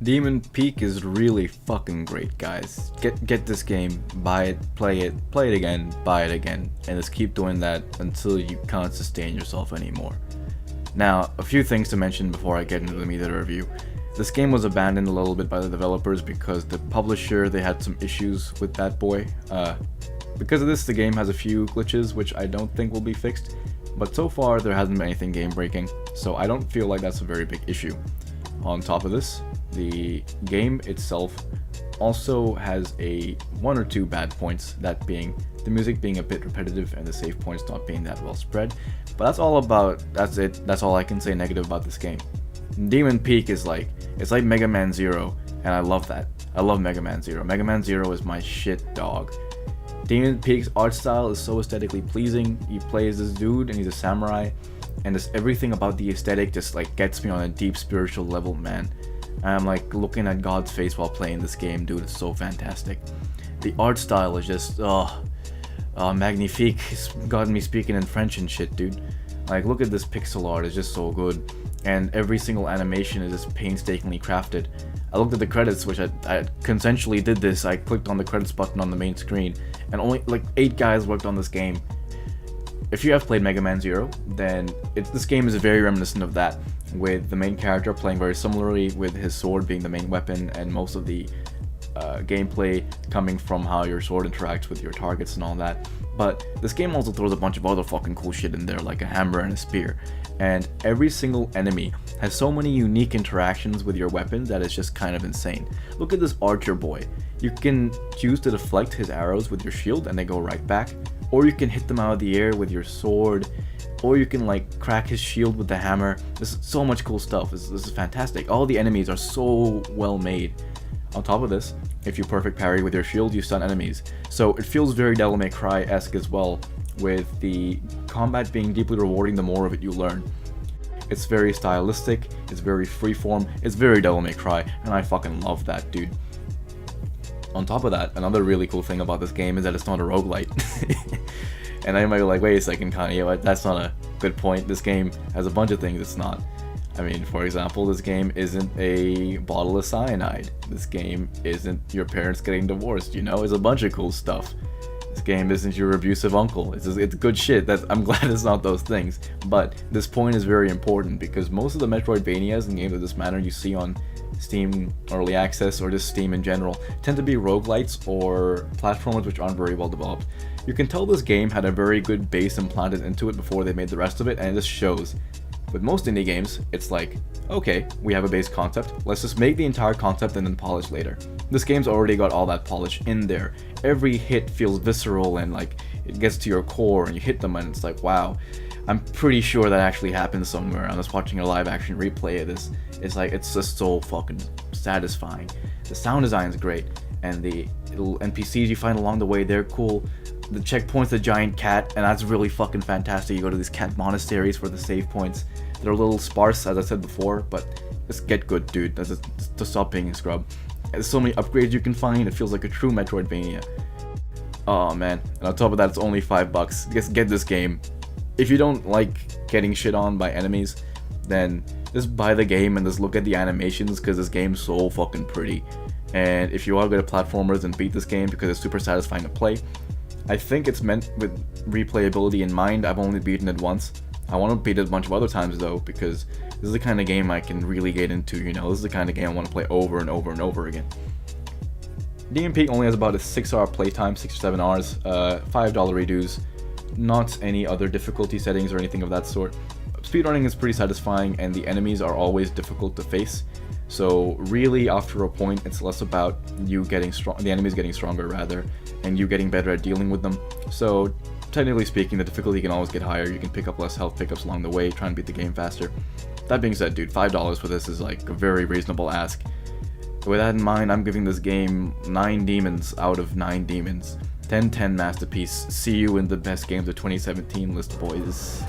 Demon Peak is really fucking great, guys. Get this game, buy it, play it again, buy it again, and just keep doing that until you can't sustain yourself anymore. Now, a few things to mention before I get into the meat of the review. This game was abandoned a little bit by the developers because the publisher, they had some issues with that boy. Because of this, the game has a few glitches which I don't think will be fixed, but so far there hasn't been anything game breaking, so I don't feel like that's a very big issue. On top of this, the game itself also has a one or two bad points, that being the music being a bit repetitive and the save points not being that well spread. But that's it. That's all I can say negative about this game. Demon Peak is it's like Mega Man Zero, and I love that. I love Mega Man Zero. Mega Man Zero is my shit, dog. Demon Peak's art style is so aesthetically pleasing. He plays this dude and he's a samurai, and just everything about the aesthetic just gets me on a deep spiritual level, man. I'm looking at God's face while playing this game, dude. It's so fantastic. The art style is just magnifique. It's gotten me speaking in French and shit, dude. Look at this pixel art, it's just so good, and every single animation is just painstakingly crafted. I looked at the credits, which I consensually did this. I clicked on the credits button on the main screen, and only 8 guys worked on this game. If you have played Mega Man Zero, then this game is very reminiscent of that, with the main character playing very similarly, with his sword being the main weapon, and most of the gameplay coming from how your sword interacts with your targets and all that. But this game also throws a bunch of other fucking cool shit in there, like a hammer and a spear. And every single enemy has so many unique interactions with your weapon that it's just kind of insane. Look at this archer boy. You can choose to deflect his arrows with your shield and they go right back, or you can hit them out of the air with your sword, or you can crack his shield with the hammer. This is so much cool stuff. This is fantastic. All the enemies are so well made. On top of this, if you perfect parry with your shield, you stun enemies. So it feels very Devil May Cry-esque as well, with the combat being deeply rewarding the more of it you learn. It's very stylistic, it's very freeform, it's very Devil May Cry, and I fucking love that, dude. On top of that, another really cool thing about this game is that it's not a roguelite. And I might be like, wait a second, Khani, that's not a good point. This game has a bunch of things it's not. I mean, for example, this game isn't a bottle of cyanide. This game isn't your parents getting divorced, It's a bunch of cool stuff. This game isn't your abusive uncle. It's good shit. I'm glad it's not those things. But this point is very important because most of the Metroidvanias and games of this manner you see on Steam Early Access or just Steam in general tend to be roguelites or platformers which aren't very well developed. You can tell this game had a very good base implanted into it before they made the rest of it, and it just shows. With most indie games, it's okay, we have a base concept, let's just make the entire concept and then polish later. This game's already got all that polish in there. Every hit feels visceral and it gets to your core and you hit them and it's wow. I'm pretty sure that actually happens somewhere. I'm just watching a live action replay of this. It's just so fucking satisfying. The sound design is great, and the little NPCs you find along the way, they're cool. The checkpoint's a giant cat, and that's really fucking fantastic. You go to these cat monasteries for the save points. They're a little sparse, as I said before, but just get good, dude. Just stop being a scrub. There's so many upgrades you can find. It feels like a true Metroidvania. Oh man, and on top of that, it's only $5. Just get this game. If you don't like getting shit on by enemies, then just buy the game and just look at the animations, because this game's so fucking pretty. And if you are good at platformers, then beat this game because it's super satisfying to play. I think it's meant with replayability in mind. I've only beaten it once. I want to beat it a bunch of other times though, because this is the kind of game I can really get into, This is the kind of game I want to play over and over and over again. Demon Peak only has about a 6-hour playtime, 6 or 7 hours, $5 redos, not any other difficulty settings or anything of that sort. Speedrunning is pretty satisfying, and the enemies are always difficult to face. So really, after a point, it's less about you getting strong, the enemies getting stronger rather, and you getting better at dealing with them. So technically speaking, the difficulty can always get higher. You can pick up less health pickups along the way, try and beat the game faster. That being said, dude, $5 for this is a very reasonable ask. With that in mind, I'm giving this game 9 demons out of 9 demons. 10/10 masterpiece. See you in the best games of 2017 list, boys.